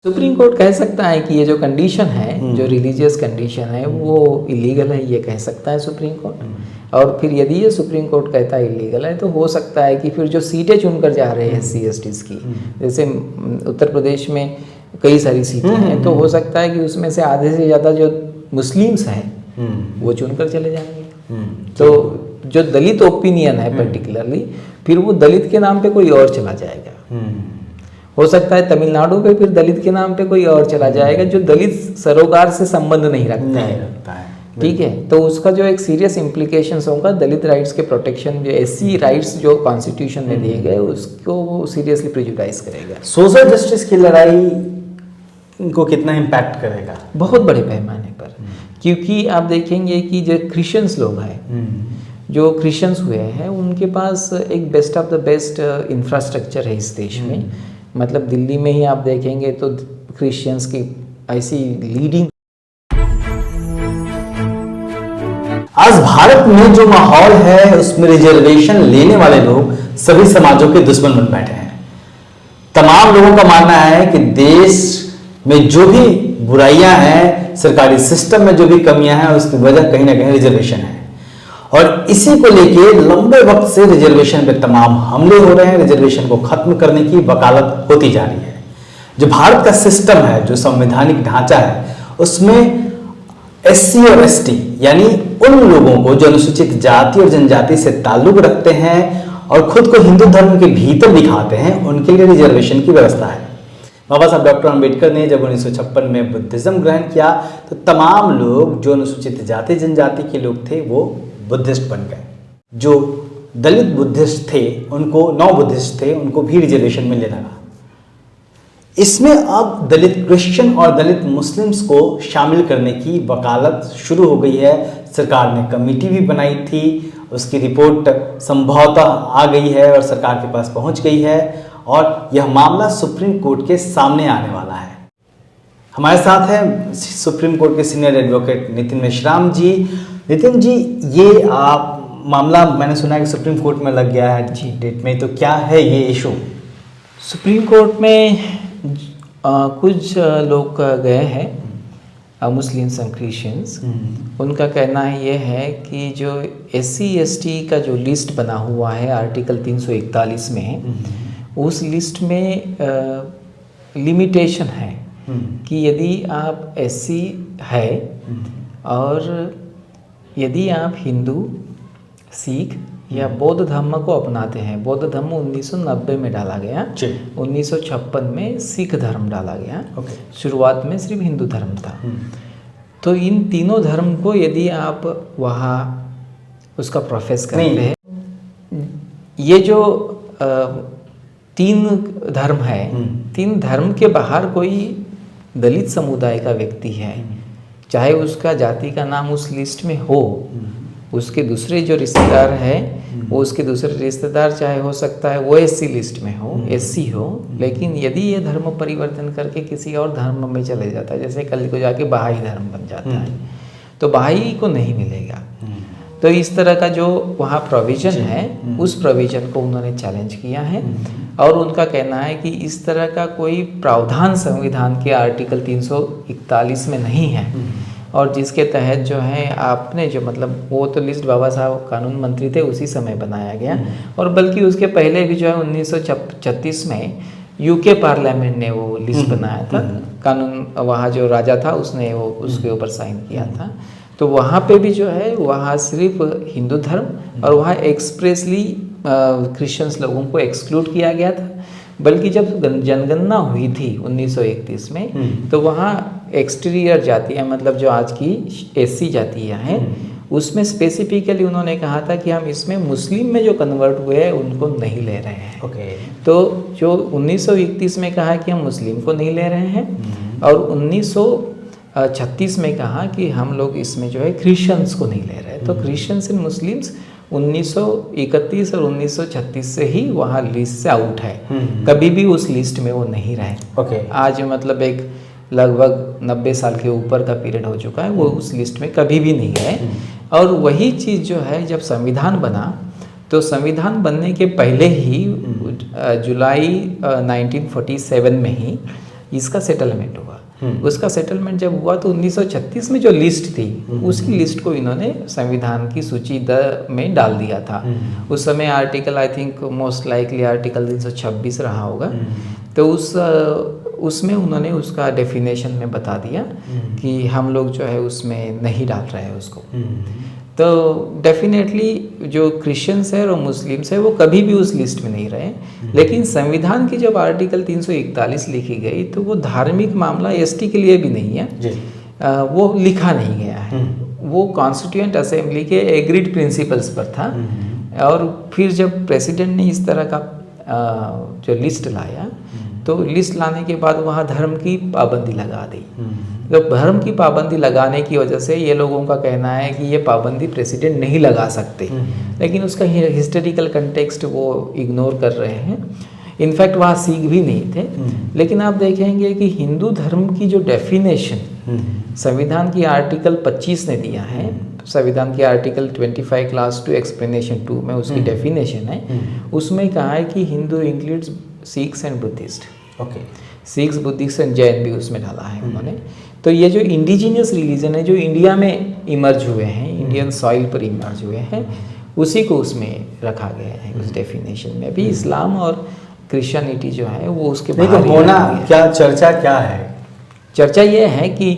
Supreme court कह सकता है कि ये जो कंडीशन है, जो रिलीजियस कंडीशन है, वो इलीगल है, ये कह सकता है सुप्रीम कोर्ट। और फिर यदि ये सुप्रीम कोर्ट कहता है इलीगल है, तो हो सकता है कि फिर जो सीटें चुनकर जा रहे हैं SC/STs की, जैसे उत्तर प्रदेश में कई सारी सीटें हैं, तो हो सकता है कि उसमें से आधे से ज़्यादा जो मुस्लिम्स हैं वो चुनकर चले जाएंगे। तो जो दलित ओपिनियन है पर्टिकुलरली, फिर वो दलित के नाम पे कोई और चला जाएगा। हो सकता है तमिलनाडु पे फिर दलित के नाम पे कोई और चला जाएगा जो दलित सरोकार से संबंध नहीं रखता है। ठीक है, तो उसका जो एक सीरियस इम्प्लीकेशंस होगा दलित राइट्स के प्रोटेक्शन, जो SC राइट्स जो कॉन्स्टिट्यूशन में दिए गए, उसको वो सीरियसली प्रेजुडाइज करेगा। सोशल जस्टिस की लड़ाई को कितना इम्पैक्ट करेगा? बहुत बड़े पैमाने पर, क्योंकि आप देखेंगे कि जो क्रिश्चियंस लोग हैं, जो क्रिश्चियंस हुए हैं, उनके पास एक best of the best infrastructure है इस देश में। मतलब दिल्ली में ही आप देखेंगे तो क्रिश्चियंस की ऐसी लीडिंग। आज भारत में जो माहौल है उसमें रिजर्वेशन लेने वाले लोग सभी समाजों के दुश्मन बन बैठे हैं। तमाम लोगों का मानना है कि देश में जो भी बुराइयां हैं, सरकारी सिस्टम में जो भी कमियां हैं, उसकी वजह कहीं ना कहीं रिजर्वेशन है। और इसी को लेके लंबे वक्त से रिजर्वेशन पे तमाम हमले हो रहे हैं। रिजर्वेशन को खत्म करने की वकालत होती जा रही है। जो भारत का सिस्टम है, जो संवैधानिक ढांचा है, उसमें SC और ST यानी उन लोगों को जो अनुसूचित जाति और जनजाति से ताल्लुक रखते हैं और खुद को हिंदू धर्म के भीतर दिखाते हैं, उनके लिए रिजर्वेशन की व्यवस्था है। बाबा साहब डॉक्टर अम्बेडकर ने जब 1956 में बुद्धिज्म ग्रहण किया तो तमाम लोग जो अनुसूचित जाति जनजाति के लोग थे वो बुद्धिस्ट बन गए। जो दलित बुद्धिस्ट थे उनको, नौ बुद्धिस्ट थे, उनको भी रिजर्वेशन मिलने लगा। इसमें अब दलित क्रिश्चियन और दलित मुस्लिम्स को शामिल करने की वकालत शुरू हो गई है। सरकार ने कमेटी भी बनाई थी, उसकी रिपोर्ट संभवतः आ गई है और सरकार के पास पहुंच गई है और यह मामला सुप्रीम कोर्ट के सामने आने वाला है। हमारे साथ हैं सुप्रीम कोर्ट के सीनियर एडवोकेट नितिन मेश्राम जी। नितिन जी, ये मामला मैंने सुना है कि सुप्रीम कोर्ट में लग गया है जी डेट में, तो क्या है ये इशू? सुप्रीम कोर्ट में कुछ लोग गए हैं, मुस्लिम्स एंड क्रिश्चियंस। उनका कहना ये है कि जो SC/ST का जो लिस्ट बना हुआ है आर्टिकल 341 में, उस लिस्ट में लिमिटेशन है कि यदि आप SC है और यदि आप हिंदू, सिख या बौद्ध धर्म को अपनाते हैं। बौद्ध धर्म 1990 में डाला गया, 1956 में सिख धर्म डाला गया। शुरुआत में सिर्फ हिंदू धर्म था। तो इन तीनों धर्म को यदि आप वहाँ उसका प्रोफेस करते हैं, ये जो 3 धर्म है, 3 धर्म के बाहर कोई दलित समुदाय का व्यक्ति है, चाहे उसका जाति का नाम उस लिस्ट में हो, उसके दूसरे जो रिश्तेदार हैं वो उसके दूसरे रिश्तेदार चाहे हो सकता है वो SC लिस्ट में हो, SC हो, लेकिन यदि ये धर्म परिवर्तन करके किसी और धर्म में चले जाता है, जैसे कल को जाके बहाई धर्म बन जाता है, तो बहाई को नहीं मिलेगा। तो इस तरह का जो वहाँ प्रोविज़न है, उस प्रोविज़न को उन्होंने चैलेंज किया है और उनका कहना है कि इस तरह का कोई प्रावधान संविधान के आर्टिकल 341 में नहीं है और जिसके तहत जो है आपने जो मतलब वो तो लिस्ट बाबा साहब कानून मंत्री थे उसी समय बनाया गया और बल्कि उसके पहले भी जो है 1936 में UK पार्लियामेंट ने वो लिस्ट बनाया था। कानून वहाँ जो राजा था उसने वो उसके ऊपर साइन किया था। तो वहाँ पे भी जो है वहाँ सिर्फ हिंदू धर्म और वहाँ एक्सप्रेसली क्रिश्चियंस लोगों को एक्सक्लूड किया गया था। बल्कि जब जनगणना हुई थी 1931 में तो वहाँ एक्सटीरियर जातियाँ मतलब जो आज की SC जातियाँ हैं उसमें स्पेसिफिकली उन्होंने कहा था कि हम इसमें मुस्लिम में जो कन्वर्ट हुए हैं उनको नहीं ले रहे हैं। तो जो 1931 में कहा कि हम मुस्लिम को नहीं ले रहे हैं और 1936 में कहा कि हम लोग इसमें जो है क्रिश्चियंस को नहीं ले रहे हैं। तो क्रिश्चियंस एंड मुस्लिम्स 1931 और 1936 से ही वहाँ लिस्ट से आउट है, कभी भी उस लिस्ट में वो नहीं रहे। आज मतलब एक लगभग 90 साल के ऊपर का पीरियड हो चुका है, वो उस लिस्ट में कभी भी नहीं है। और वही चीज़ जो है जब संविधान बना तो संविधान बनने के पहले ही जुलाई 1947 में ही इसका सेटलमेंट हुआ। उसका सेटलमेंट जब हुआ तो 1936 में जो लिस्ट थी उसी लिस्ट को इन्होंने संविधान की सूची में डाल दिया था। उस समय article I think most likely article 326 रहा होगा। तो उसमें उन्होंने उसका डेफिनेशन में बता दिया कि हम लोग जो है उसमें नहीं डाल रहे हैं उसको। तो डेफिनेटली जो क्रिश्चियंस है और मुस्लिम्स है वो कभी भी उस लिस्ट में नहीं रहे। लेकिन संविधान की जब आर्टिकल 341 लिखी गई तो वो धार्मिक मामला एसटी के लिए भी नहीं है, वो लिखा नहीं गया है। वो कॉन्स्टिट्यूएंट असेंबली के एग्रीड प्रिंसिपल्स पर था। और फिर जब प्रेसिडेंट ने इस तरह का जो लिस्ट लाया तो लिस्ट लाने के बाद वहाँ धर्म की पाबंदी लगा दी। तो धर्म की पाबंदी लगाने की वजह से ये लोगों का कहना है कि ये पाबंदी प्रेसिडेंट नहीं लगा सकते, लेकिन उसका हिस्टोरिकल कंटेक्स्ट वो इग्नोर कर रहे हैं। इनफैक्ट वहाँ सिख भी नहीं थे। लेकिन आप देखेंगे कि हिंदू धर्म की जो डेफिनेशन संविधान की आर्टिकल 25 ने दिया है, संविधान की आर्टिकल 25 क्लास 2 एक्सप्लेनेशन 2 में उसकी डेफिनेशन है। उसमें कहा है कि Hindu includes Sikhs and Buddhist. Okay, Sikhs, Buddhist and Jain भी उसमें डाला है उन्होंने। तो ये जो इंडिजिनियस रिलीजन है जो इंडिया में इमर्ज हुए हैं, इंडियन सॉइल पर इमर्ज हुए हैं, उसी को उसमें रखा गया है उस डेफिनेशन में। अभी इस्लाम और क्रिश्चियनिटी जो है वो उसके बाहर होना क्या, चर्चा क्या है? चर्चा ये है कि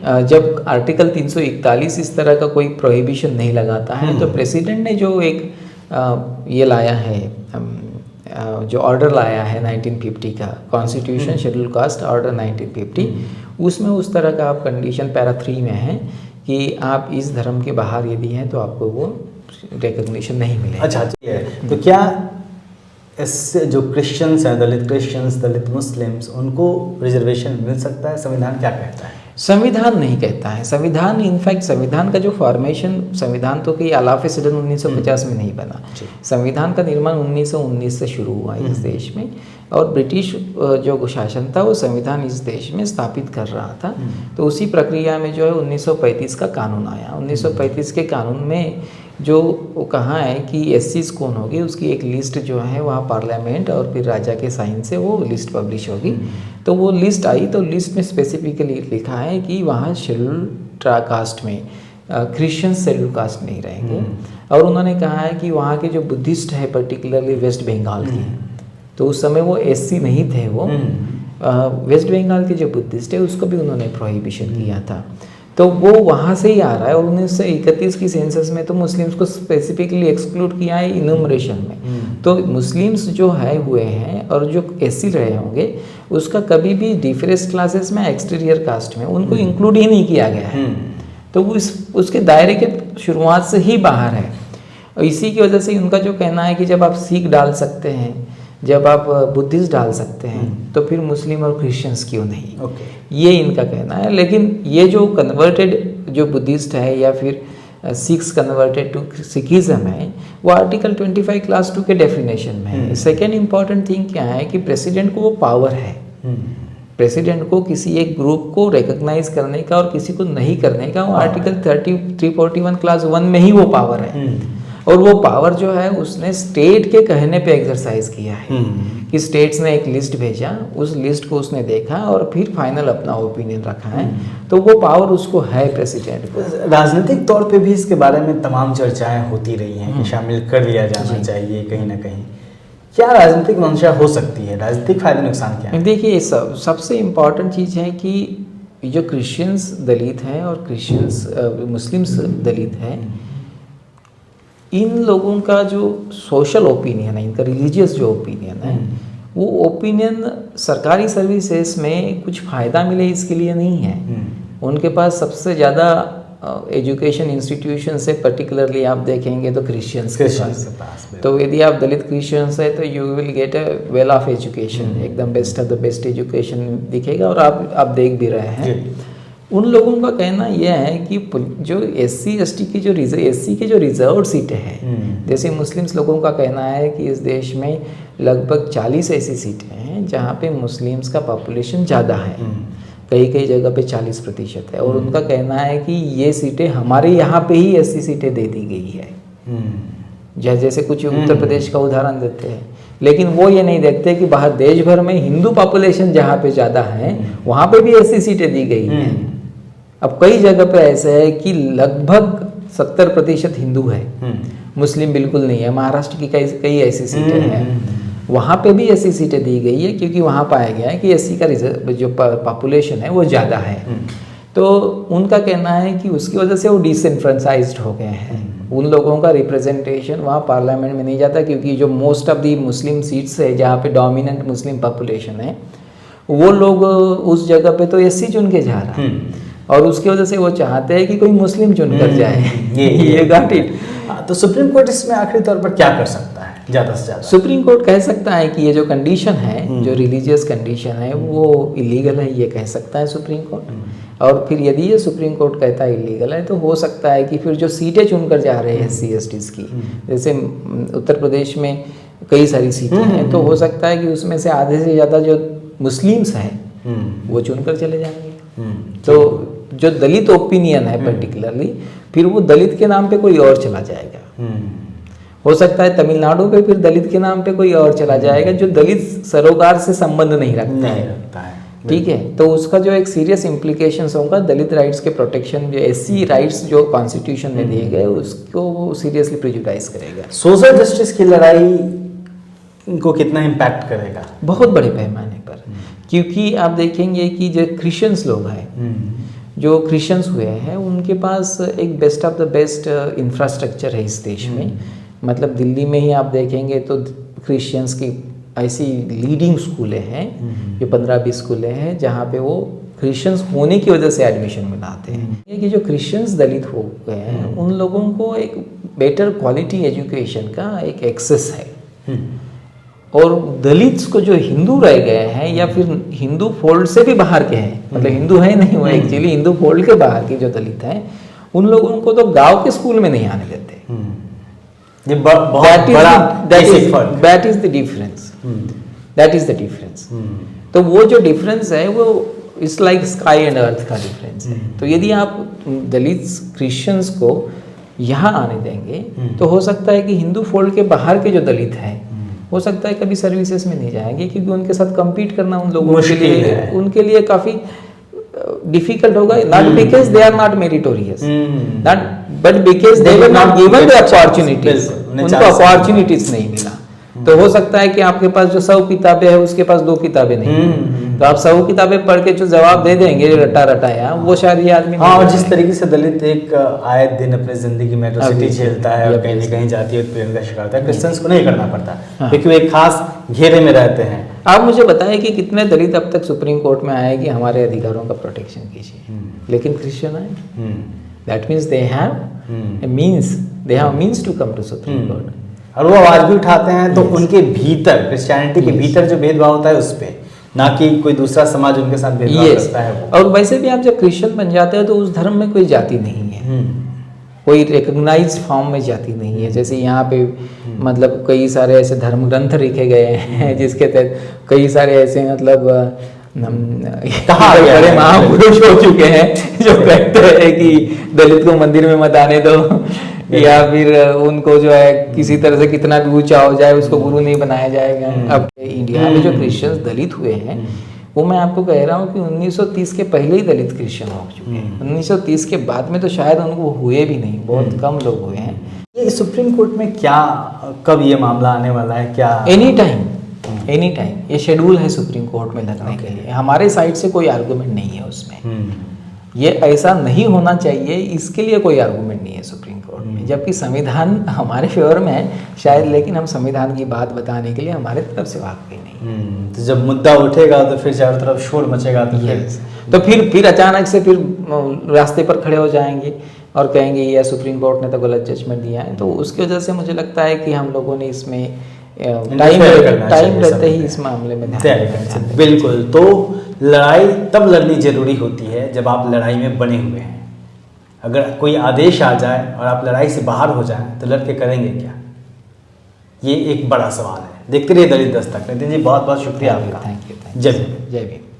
जब आर्टिकल 341 इस तरह का कोई प्रोहिबिशन नहीं लगाता है तो प्रेसिडेंट ने जो एक ये लाया है, जो ऑर्डर लाया है 1950 का कॉन्स्टिट्यूशन शेड्यूल कास्ट ऑर्डर 1950, उसमें उस तरह का आप कंडीशन पैरा 3 में है कि आप इस धर्म के बाहर यदि हैं तो आपको वो रिकग्निशन नहीं मिलेगा। अच्छा, तो क्या इससे जो क्रिश्चियंस हैं, दलित क्रिश्चियंस, दलित मुस्लिम्स, उनको रिजर्वेशन मिल सकता है? संविधान क्या कहता है? संविधान नहीं कहता है। संविधान इनफैक्ट संविधान का जो फॉर्मेशन, संविधान तो कोई आलाफ सिडन 1950 में नहीं बना। संविधान का निर्माण 1919 से शुरू हुआ इस देश में, और ब्रिटिश जो शासन था वो संविधान इस देश में स्थापित कर रहा था। तो उसी प्रक्रिया में जो है 1935 का कानून आया। 1935 के कानून में जो कहा है कि एससीज कौन होगी उसकी एक लिस्ट जो है वहाँ पार्लियामेंट और फिर राजा के साइन से वो लिस्ट पब्लिश होगी। तो वो लिस्ट आई, तो लिस्ट में स्पेसिफिकली लिखा है कि वहाँ शेड्यूल कास्ट में क्रिश्चियन शेड्यूल कास्ट नहीं रहेंगे। और उन्होंने कहा है कि वहाँ के जो बुद्धिस्ट है पर्टिकुलरली वेस्ट बंगाल के, तो उस समय वो एससी नहीं थे, वो वेस्ट बंगाल के जो बुद्धिस्ट है उसको भी उन्होंने प्रोहिबिशन किया था। तो वो वहाँ से ही आ रहा है। और 1931 की सेंसस में तो मुस्लिम्स को स्पेसिफिकली एक्सक्लूड किया है इनुमरेशन में। तो मुस्लिम्स जो है हुए हैं और जो एससी रहे होंगे उसका कभी भी डिफरेंस क्लासेस में एक्सटीरियर कास्ट में उनको इंक्लूड ही नहीं किया गया है। तो वो उसके दायरे के शुरुआत से ही बाहर है। और इसी की वजह से उनका जो कहना है कि जब आप सिख डाल सकते हैं, जब आप बुद्धिस्ट डाल सकते हैं, तो फिर मुस्लिम और क्रिश्चियंस क्यों नहीं? ये इनका कहना है। लेकिन ये जो कन्वर्टेड जो बुद्धिस्ट है या फिर सिख्स कन्वर्टेड टू सिखिज्म है वो आर्टिकल 25 क्लास 2 के डेफिनेशन में है। सेकेंड इंपॉर्टेंट थिंग क्या है कि प्रेसिडेंट को वो पावर है, प्रेसिडेंट को किसी एक ग्रुप को रिकॉग्नाइज करने का और किसी को नहीं करने का वो आर्टिकल 341 क्लास 1 में ही वो पावर है। और वो पावर जो है उसने स्टेट के कहने पे एक्सरसाइज किया है कि स्टेट्स ने एक लिस्ट भेजा, उस लिस्ट को उसने देखा और फिर फाइनल अपना ओपिनियन रखा है। तो वो पावर उसको है प्रेसिडेंट को। राजनीतिक तौर पे भी इसके बारे में तमाम चर्चाएं होती रही हैं कि शामिल कर लिया जाना चाहिए कहीं ना कहीं। क्या राजनीतिक मंशा हो सकती है? राजनीतिक फायदे नुकसान क्या है? देखिए, सबसे इम्पॉर्टेंट चीज़ है कि जो क्रिश्चियंस दलित हैं और क्रिश्चियंस मुस्लिम्स दलित हैं, इन लोगों का जो सोशल ओपिनियन है, इनका रिलीजियस जो ओपिनियन है, वो ओपिनियन सरकारी सर्विसेज में कुछ फ़ायदा मिले इसके लिए नहीं है। उनके पास सबसे ज़्यादा एजुकेशन इंस्टीट्यूशन से पर्टिकुलरली आप देखेंगे तो क्रिश्चियंस के पास। तो यदि आप दलित क्रिश्चियंस है तो you will get a well off education, एकदम best of the best education दिखेगा। और आप देख भी रहे हैं। उन लोगों का कहना यह है कि जो एससी एसटी की जो एससी के जो रिजर्व सीटें हैं, जैसे मुस्लिम्स लोगों का कहना है कि इस देश में लगभग 40 ऐसी सीटें हैं जहाँ पे मुस्लिम्स का पॉपुलेशन ज़्यादा है, कई जगह पे 40% है। और उनका कहना है कि ये सीटें हमारे यहाँ पे ही ऐसी सीटें दे दी गई है। जैसे कुछ उत्तर प्रदेश का उदाहरण देते हैं लेकिन वो ये नहीं देखते कि बाहर देश भर में हिंदू पॉपुलेशन जहाँ पे ज़्यादा है वहाँ पे भी ऐसी सीटें दी गई हैं। अब कई जगह पे ऐसे है कि लगभग 70% हिंदू है, मुस्लिम बिल्कुल नहीं है। महाराष्ट्र की कई ऐसी सीटें हैं, वहाँ पे भी ऐसी सीटें दी गई है क्योंकि वहाँ पाया गया है कि एससी का जो पॉपुलेशन है वो ज़्यादा है। तो उनका कहना है कि उसकी वजह से वो डिसएनफ्रेंचाइज्ड हो गए हैं, उन लोगों का रिप्रेजेंटेशन वहाँ पार्लियामेंट में नहीं जाता क्योंकि जो most of the Muslim seats है जहाँ पे डोमिनेंट मुस्लिम पॉपुलेशन है वो लोग उस जगह पे तो एससी चुन के जा रहा है और उसकी वजह से वो चाहते हैं कि कोई मुस्लिम चुन कर जाए। ये गॉट इट। तो सुप्रीम कोर्ट इसमें आखिरी तौर पर क्या कर सकता है ज़्यादा से ज़्यादा? सुप्रीम कोर्ट कह सकता है कि ये जो कंडीशन है, जो रिलीजियस कंडीशन है वो इलीगल है, ये कह सकता है सुप्रीम कोर्ट। और फिर यदि ये सुप्रीम कोर्ट कहता है इलीगल है तो हो सकता है कि फिर जो सीटें चुनकर जा रहे हैं SC/STs की, जैसे उत्तर प्रदेश में कई सारी सीटें हैं, तो हो सकता है कि उसमें से आधे से ज़्यादा जो मुस्लिम्स हैं वो चुनकर चले जाएंगे। तो जो दलित ओपिनियन है पर्टिकुलरली, फिर वो दलित के नाम पे कोई और चला जाएगा। हो सकता है तमिलनाडु पे फिर दलित के नाम पे कोई और चला जाएगा जो दलित सरोकार से संबंध नहीं रखता है। ठीक है, तो उसका जो एक सीरियस इम्प्लीकेशंस होगा दलित राइट्स के प्रोटेक्शन, जो SC राइट्स जो कॉन्स्टिट्यूशन में दिए गए उसको वो सीरियसली प्रेजुडाइज करेगा। सोशल जस्टिस की लड़ाई को कितना इम्पैक्ट करेगा? बहुत बड़े पैमाने पर, क्योंकि आप देखेंगे कि जो क्रिश्चियंस लोग हैं, जो क्रिश्चियंस हुए हैं, उनके पास एक best of the best infrastructure है इस देश में। मतलब दिल्ली में ही आप देखेंगे तो क्रिश्चियंस की ऐसी लीडिंग स्कूलें हैं, जो 15-20 स्कूलें हैं जहाँ पे वो क्रिश्चियंस होने की वजह से एडमिशन मिलाते हैं। ये कि जो क्रिश्चियंस दलित हो गए हैं उन लोगों को एक बेटर क्वालिटी एजुकेशन का एक एक्सेस है। और दलित्स को जो हिंदू रह गए हैं या फिर हिंदू फोल्ड से भी बाहर के हैं, मतलब हिंदू है नहीं, वो एक्चुअली हिंदू फोल्ड के बाहर के जो दलित हैं उन लोगों को तो गांव के स्कूल में नहीं आने देते। That is the difference, that is the difference. तो वो जो डिफरेंस है वो it's like sky and earth का डिफरेंस है। तो यदि आप दलित क्रिश्चियंस को यहाँ आने देंगे तो हो सकता है कि हिंदू फोल्ड के बाहर के जो दलित हैं हो सकता है कभी सर्विसेज में नहीं जाएंगे, क्योंकि उनके साथ compete करना उन लोगों के लिए काफी डिफिकल्ट होगा। Not because they are not meritorious, but because they were not given the opportunities, उनको अपॉर्चुनिटीज नहीं मिला। तो हो सकता है कि आपके पास जो 100 किताबें है उसके पास 2 किताबें नहीं, तो आप 100 किताबें पढ़ के जो जवाब दे देंगे रटा रटाया, वो शायद ये आदमी। हाँ, और जिस तरीके से दलित एक आए दिन अपनी जिंदगी में एट्रोसिटी झेलता है और कहीं न कहीं जातीय उत्पीड़न का शिकार होता है, क्रिश्चियंस को नहीं करना पड़ता क्योंकि वो एक खास घेरे में रहते हैं। आप मुझे बताएं कि कितने दलित अब तक सुप्रीम कोर्ट में आए कि हमारे अधिकारों का प्रोटेक्शन कीजिए, लेकिन क्रिश्चियन आए। That means they have means to come to Supreme Court, और वो आवाज भी उठाते हैं। तो उनके भीतर, क्रिश्चियनिटी के भीतर जो भेदभाव होता है उस पे, ना कि कोई दूसरा समाज उनके साथ भेदभाव करता है वो। और वैसे भी आप जब क्रिश्चियन बन जाते हैं तो उस धर्म में कोई जाति नहीं है, कोई रिकॉग्नाइज्ड फॉर्म में जाति नहीं है। जैसे यहाँ पे मतलब कई सारे ऐसे धर्म ग्रंथ लिखे गए हैं जिसके तहत कई सारे ऐसे मतलब बड़े महापुरुष हो चुके हैं जो कहते हैं कि दलित को मंदिर में मत आने दो, या फिर उनको जो है किसी तरह से कितना भी ऊंचा हो जाए उसको गुरु नहीं बनाया जाएगा। अब इंडिया में जो क्रिश्चियंस दलित हुए हैं वो मैं आपको कह रहा हूँ कि 1930 के पहले ही दलित क्रिश्चियन हो चुके हैं। 1930 के बाद में तो शायद उनको हुए भी नहीं, बहुत कम लोग हुए हैं। ये सुप्रीम कोर्ट में क्या, कब ये मामला आने वाला है? क्या एनी टाइम ये शेड्यूल है सुप्रीम कोर्ट में लगने के लिए। हमारे साइड से कोई आर्गुमेंट नहीं है उसमें, ये ऐसा नहीं होना चाहिए इसके लिए कोई आर्गुमेंट नहीं है सुप्रीम कोर्ट में, जबकि संविधान हमारे फेवर में है शायद, लेकिन हम संविधान की बात बताने के लिए हमारे तरफ से वाकई नहीं। तो जब मुद्दा उठेगा तो फिर चारों तरफ शोर मचेगा, तो फिर अचानक से फिर रास्ते पर खड़े हो जाएंगे और कहेंगे ये सुप्रीम कोर्ट ने तो गलत जजमेंट दिया है। तो उसकी वजह से मुझे लगता है कि हम लोगों ने इसमें टाइम रहते ही इस मामले में ध्यान रखना। बिल्कुल। तो लड़ाई तब लड़नी जरूरी होती है जब आप लड़ाई में बने हुए हैं। अगर कोई आदेश आ जाए और आप लड़ाई से बाहर हो जाएं तो लड़के करेंगे क्या? ये एक बड़ा सवाल है। देखते रहिए दलित दस्तक। नितिन जी बहुत बहुत शुक्रिया आपका। Thank you. जय भीम। जय भीम।